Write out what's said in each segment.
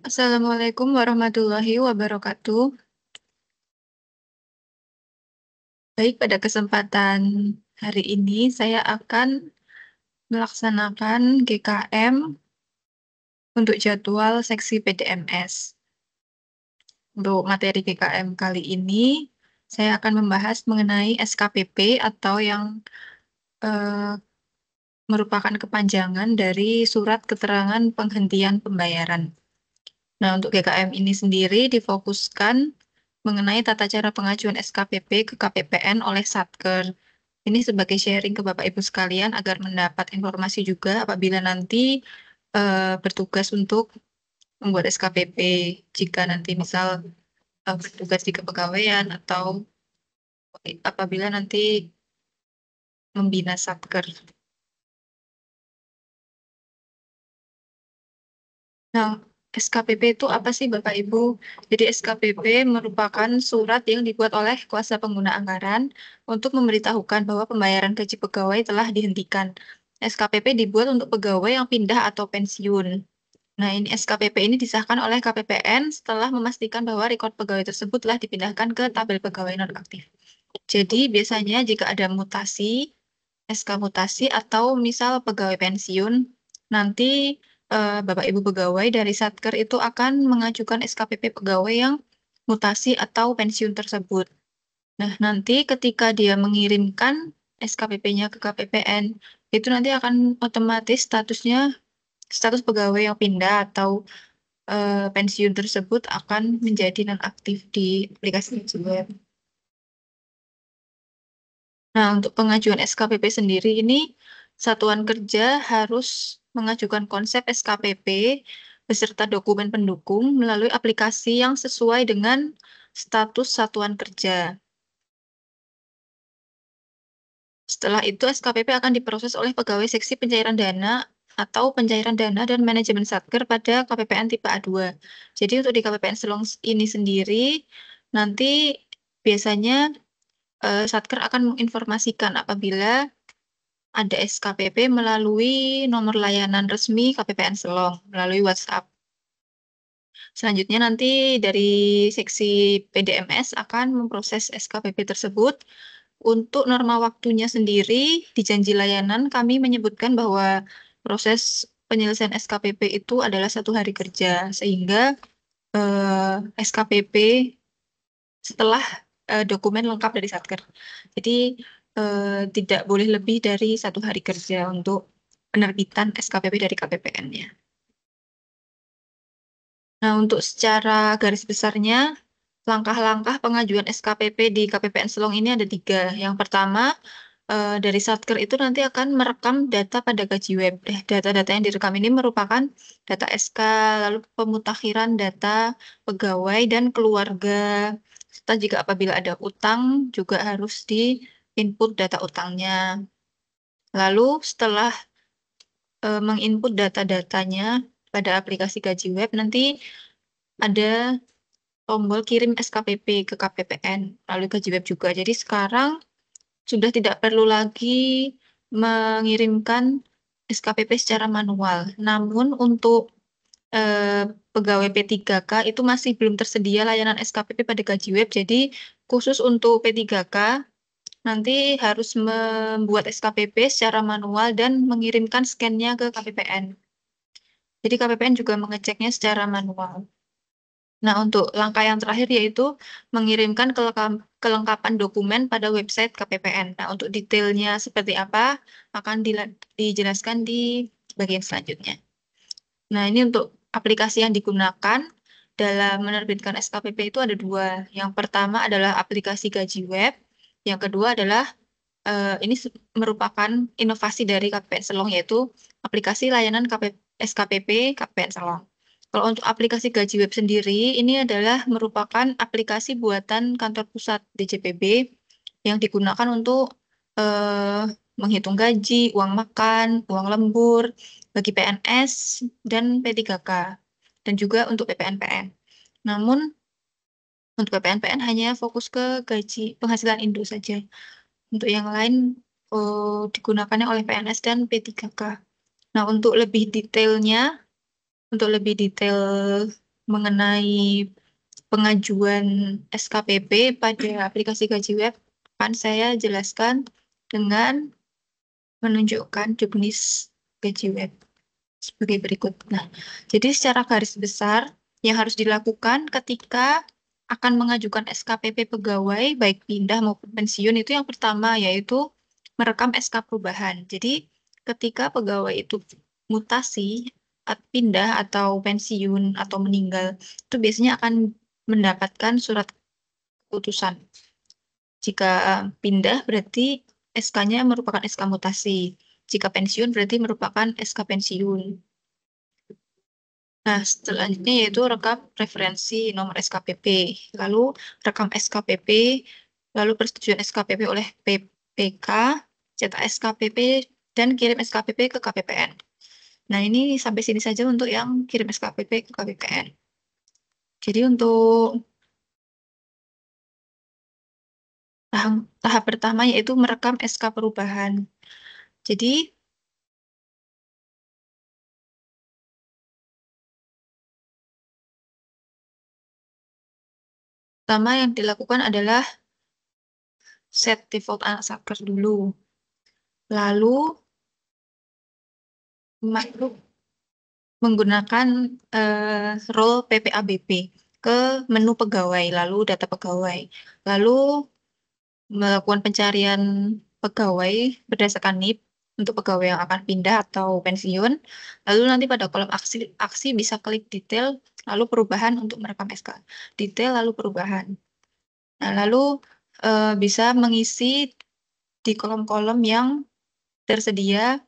Assalamualaikum warahmatullahi wabarakatuh. Baik, pada kesempatan hari ini saya akan melaksanakan GKM untuk jadwal seksi PDMS. Untuk materi GKM kali ini, saya akan membahas mengenai SKPP atau yang eh, merupakan kepanjangan dari Surat Keterangan Penghentian Pembayaran. Nah, untuk GKM ini sendiri difokuskan mengenai tata cara pengajuan SKPP ke KPPN oleh Satker. Ini sebagai sharing ke Bapak Ibu sekalian agar mendapat informasi juga apabila nanti bertugas untuk membuat SKPP. Jika nanti misal bertugas di kepegawaian atau apabila nanti membina Satker. Nah, SKPP itu apa sih Bapak Ibu? Jadi SKPP merupakan surat yang dibuat oleh kuasa pengguna anggaran untuk memberitahukan bahwa pembayaran gaji pegawai telah dihentikan. SKPP dibuat untuk pegawai yang pindah atau pensiun. Nah, ini SKPP ini disahkan oleh KPPN setelah memastikan bahwa rekod pegawai tersebut telah dipindahkan ke tabel pegawai nonaktif. Jadi, biasanya jika ada mutasi, SK mutasi atau misal pegawai pensiun, nanti Bapak Ibu pegawai dari Satker itu akan mengajukan SKPP pegawai yang mutasi atau pensiun tersebut. Nah, nanti ketika dia mengirimkan SKPP-nya ke KPPN, itu nanti akan otomatis status pegawai yang pindah atau pensiun tersebut akan menjadi nonaktif di aplikasi web. Nah, untuk pengajuan SKPP sendiri ini, satuan kerja harus mengajukan konsep SKPP beserta dokumen pendukung melalui aplikasi yang sesuai dengan status satuan kerja. Setelah itu, SKPP akan diproses oleh pegawai seksi pencairan dana atau pencairan dana dan manajemen Satker pada KPPN tipe A2. Jadi untuk di KPPN Selong ini sendiri, nanti biasanya Satker akan menginformasikan apabila ada SKPP melalui nomor layanan resmi KPPN Selong, melalui WhatsApp. Selanjutnya nanti dari seksi PDMS akan memproses SKPP tersebut. Untuk norma waktunya sendiri, di janji layanan kami menyebutkan bahwa proses penyelesaian SKPP itu adalah 1 hari kerja, sehingga SKPP setelah dokumen lengkap dari Satker. Jadi tidak boleh lebih dari 1 hari kerja untuk penerbitan SKPP dari KPPN-nya. Nah, untuk secara garis besarnya, langkah-langkah pengajuan SKPP di KPPN Selong ini ada 3. Yang pertama, dari Satker itu nanti akan merekam data pada gaji web. Data-data yang direkam ini merupakan data SK, lalu pemutakhiran data pegawai dan keluarga. Serta jika apabila ada utang, juga harus di input data utangnya. Lalu setelah menginput data-datanya pada aplikasi gaji web, nanti ada tombol kirim SKPP ke KPPN melalui gaji web juga. Jadi sekarang sudah tidak perlu lagi mengirimkan SKPP secara manual. Namun untuk eh, pegawai P3K itu masih belum tersedia layanan SKPP pada gaji web. Jadi khusus untuk P3K nanti harus membuat SKPP secara manual dan mengirimkan scan-nya ke KPPN. Jadi KPPN juga mengeceknya secara manual. Nah, untuk langkah yang terakhir yaitu mengirimkan kelengkapan dokumen pada website KPPN. Nah, untuk detailnya seperti apa akan dijelaskan di bagian selanjutnya. Nah, ini untuk aplikasi yang digunakan dalam menerbitkan SKPP itu ada 2. Yang pertama adalah aplikasi gaji web. Yang kedua adalah ini merupakan inovasi dari KPPN Selong yaitu aplikasi layanan SKPP KPPN Selong. Kalau untuk aplikasi gaji web sendiri, ini adalah merupakan aplikasi buatan kantor pusat DJPB yang digunakan untuk eh, menghitung gaji, uang makan, uang lembur bagi PNS dan P3K, dan juga untuk PPNPN. Namun, untuk PPNPN hanya fokus ke gaji penghasilan Indo saja. Untuk yang lain digunakannya oleh PNS dan P3K. Nah, untuk lebih detailnya, untuk lebih detail mengenai pengajuan SKPP pada aplikasi gaji web, akan saya jelaskan dengan menunjukkan jenis gaji web sebagai berikut. Nah, jadi secara garis besar yang harus dilakukan ketika akan mengajukan SKPP pegawai, baik pindah maupun pensiun, itu yang pertama yaitu merekam SK perubahan. Jadi, ketika pegawai itu mutasi, pindah atau pensiun atau meninggal, itu biasanya akan mendapatkan surat keputusan. Jika pindah berarti SK-nya merupakan SK mutasi. Jika pensiun berarti merupakan SK pensiun. Nah, selanjutnya yaitu rekam referensi nomor SKPP, lalu rekam SKPP, lalu persetujuan SKPP oleh PPK, cetak SKPP, dan kirim SKPP ke KPPN. Nah, ini sampai sini saja untuk yang kirim SKPP ke KPPN. Jadi untuk tahap pertama yaitu merekam SK perubahan. Jadi, pertama yang dilakukan adalah set default anak satker dulu. Lalu masuk menggunakan role PPABP ke menu pegawai, lalu data pegawai. Lalu melakukan pencarian pegawai berdasarkan NIP untuk pegawai yang akan pindah atau pensiun. Lalu nanti pada kolom aksi bisa klik detail, lalu perubahan untuk merekam SK. Detail lalu perubahan. Nah, lalu bisa mengisi di kolom-kolom yang tersedia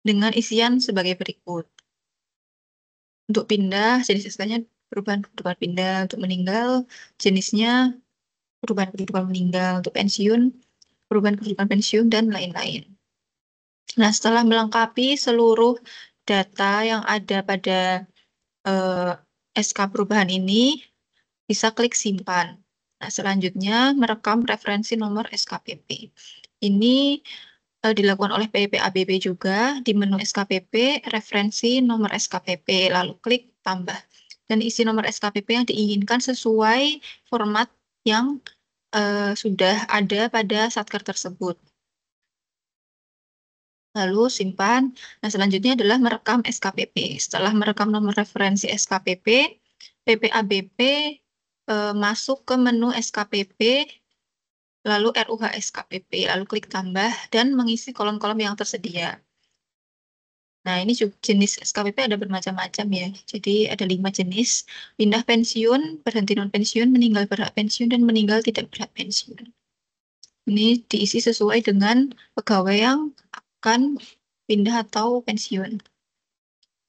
dengan isian sebagai berikut. Untuk pindah, jenis SK-nya perubahan pindah. Untuk meninggal, jenisnya perubahan kedudukan meninggal. Untuk pensiun, perubahan kedudukan pensiun, dan lain-lain. Nah, setelah melengkapi seluruh data yang ada pada SK perubahan ini, bisa klik simpan. Nah, selanjutnya merekam referensi nomor SKPP. Ini dilakukan oleh PPABP juga di menu SKPP, referensi nomor SKPP, lalu klik tambah. Dan isi nomor SKPP yang diinginkan sesuai format yang sudah ada pada satker tersebut. Lalu simpan. Nah, selanjutnya adalah merekam SKPP. Setelah merekam nomor referensi SKPP, PPABP masuk ke menu SKPP, lalu RUH SKPP, lalu klik tambah, dan mengisi kolom-kolom yang tersedia. Nah, ini juga jenis SKPP ada bermacam-macam ya. Jadi ada 5 jenis, pindah pensiun, berhenti non pensiun, meninggal berhak pensiun, dan meninggal tidak berhak pensiun. Ini diisi sesuai dengan pegawai yang akan pindah atau pensiun.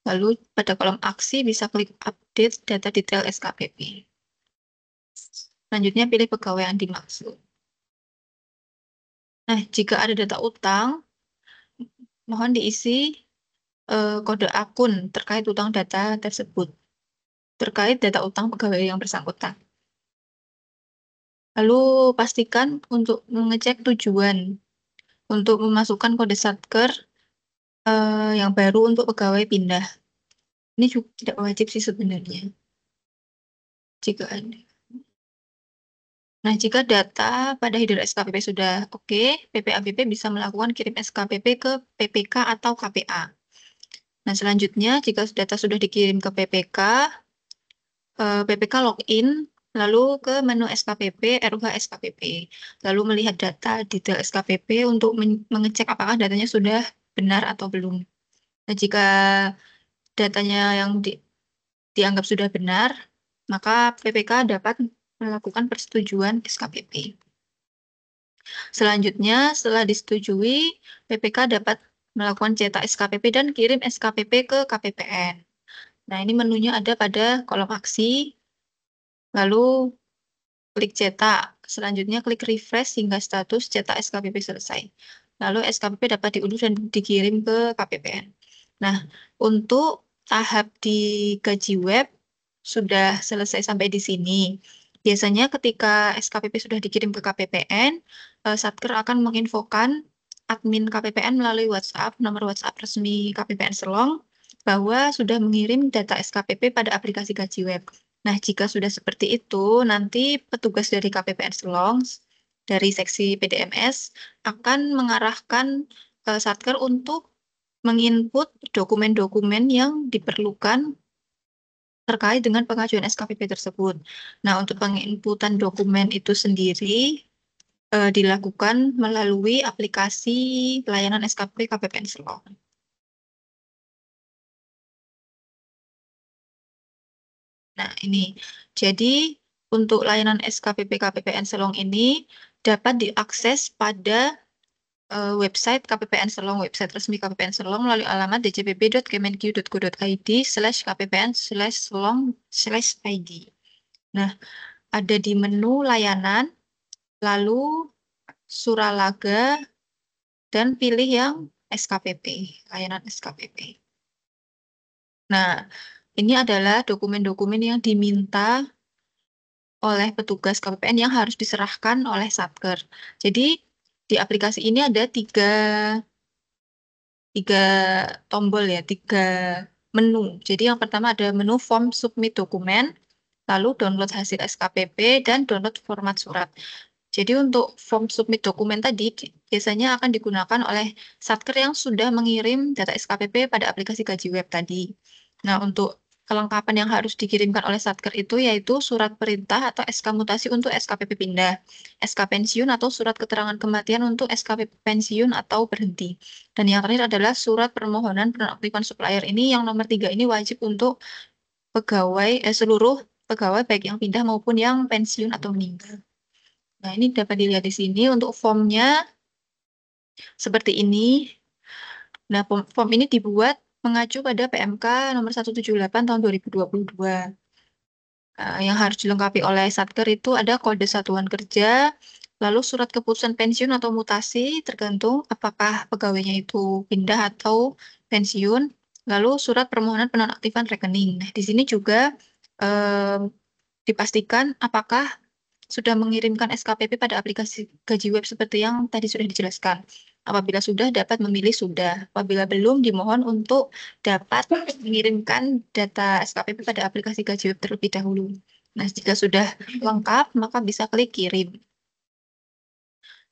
Lalu pada kolom aksi bisa klik update data detail SKPP. Selanjutnya pilih pegawai yang dimaksud. Nah, jika ada data utang, mohon diisi kode akun terkait utang data tersebut, terkait data utang pegawai yang bersangkutan. Lalu pastikan untuk mengecek tujuan untuk memasukkan kode satker yang baru untuk pegawai pindah. Ini juga tidak wajib sih sebenarnya. Jika ada. Nah, jika data pada header SKPP sudah oke, PPABP bisa melakukan kirim SKPP ke PPK atau KPA. Nah, selanjutnya jika data sudah dikirim ke PPK, PPK login, lalu ke menu SKPP, RUH SKPP. Lalu melihat data detail SKPP untuk mengecek apakah datanya sudah benar atau belum. Nah, jika datanya yang dianggap sudah benar, maka PPK dapat melakukan persetujuan SKPP. Selanjutnya, setelah disetujui, PPK dapat melakukan cetak SKPP dan kirim SKPP ke KPPN. Nah, ini menunya ada pada kolom aksi, lalu klik cetak. Selanjutnya, klik refresh hingga status cetak SKPP selesai. Lalu SKPP dapat diunduh dan dikirim ke KPPN. Nah, untuk tahap di gaji web sudah selesai sampai di sini. Biasanya ketika SKPP sudah dikirim ke KPPN, Satker akan menginfokan admin KPPN melalui WhatsApp, nomor WhatsApp resmi KPPN Selong. bahwa sudah mengirim data SKPP pada aplikasi Gaji Web. Nah, jika sudah seperti itu, nanti petugas dari KPPN Selong, dari seksi PDMS, akan mengarahkan Satker untuk menginput dokumen-dokumen yang diperlukan terkait dengan pengajuan SKPP tersebut. Nah, untuk penginputan dokumen itu sendiri dilakukan melalui aplikasi layanan SKP KPPN Selong. Nah, ini. Jadi, untuk layanan SKPP KPPN Selong ini dapat diakses pada website KPPN Selong, website resmi KPPN Selong melalui alamat djpp.kemenkyu.go.id/kppn/selong/id. Nah, ada di menu layanan, lalu Suralaga, dan pilih yang SKPP, layanan SKPP. Nah, ini adalah dokumen-dokumen yang diminta oleh petugas KPPN yang harus diserahkan oleh Satker. Jadi, di aplikasi ini ada tiga tombol ya, tiga menu. Jadi yang pertama ada menu form submit dokumen, lalu download hasil SKPP, dan download format surat. Jadi untuk form submit dokumen tadi biasanya akan digunakan oleh Satker yang sudah mengirim data SKPP pada aplikasi Gaji Web tadi. Nah, untuk kelengkapan yang harus dikirimkan oleh Satker itu yaitu surat perintah atau SK mutasi untuk SKPP pindah, SK pensiun atau surat keterangan kematian untuk SKPP pensiun atau berhenti. Dan yang terakhir adalah surat permohonan penonaktifan supplier ini yang nomor 3 ini wajib untuk seluruh pegawai baik yang pindah maupun yang pensiun atau meninggal. Nah, ini dapat dilihat di sini untuk formnya seperti ini. Nah, form ini dibuat mengacu pada PMK nomor 178 tahun 2022. Yang harus dilengkapi oleh Satker itu ada kode satuan kerja, lalu surat keputusan pensiun atau mutasi, tergantung apakah pegawainya itu pindah atau pensiun, lalu surat permohonan penonaktifan rekening. Nah, di sini juga em, dipastikan apakah sudah mengirimkan SKPP pada aplikasi Gaji Web seperti yang tadi sudah dijelaskan. Apabila sudah, dapat memilih sudah. Apabila belum, dimohon untuk dapat mengirimkan data SKPP pada aplikasi Gaji Web terlebih dahulu. Nah, jika sudah lengkap, maka bisa klik kirim.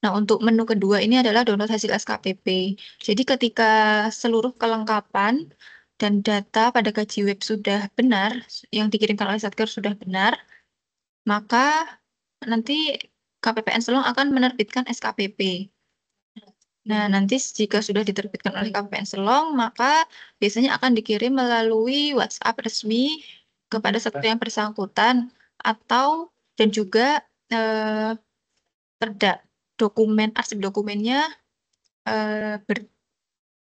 Nah, untuk menu kedua ini adalah download hasil SKPP. Jadi ketika seluruh kelengkapan dan data pada Gaji Web sudah benar, yang dikirimkan oleh Satker sudah benar, maka nanti KPPN Selong akan menerbitkan SKPP. Nah, nanti jika sudah diterbitkan oleh KPPN Selong, maka biasanya akan dikirim melalui WhatsApp resmi kepada satu yang bersangkutan atau dan juga eh, perda dokumen arsip dokumennya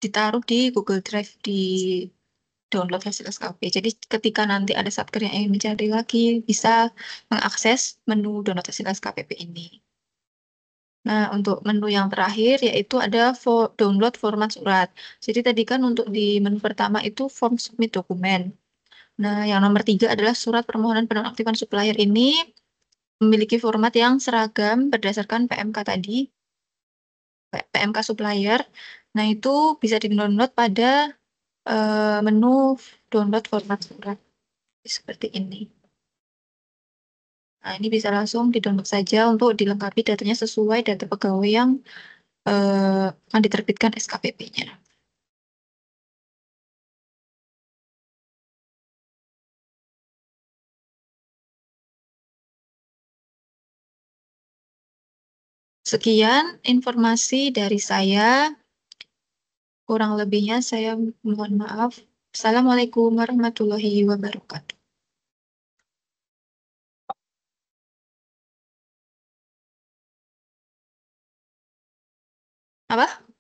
ditaruh di Google Drive di download hasil SKP. Jadi ketika nanti ada satker yang ingin mencari lagi, bisa mengakses menu download hasil SKPP ini. Nah, untuk menu yang terakhir yaitu ada download format surat. Jadi tadi kan untuk di menu pertama itu form submit dokumen. Nah, yang nomor 3 adalah surat permohonan penonaktifan supplier ini memiliki format yang seragam berdasarkan PMK tadi, PMK supplier. Nah, itu bisa di-download pada menu download format surat seperti ini. Nah, ini bisa langsung di-download saja untuk dilengkapi datanya sesuai data pegawai yang akan diterbitkan SKPP-nya. Sekian informasi dari saya. Kurang lebihnya saya mohon maaf. Assalamualaikum warahmatullahi wabarakatuh. Apa?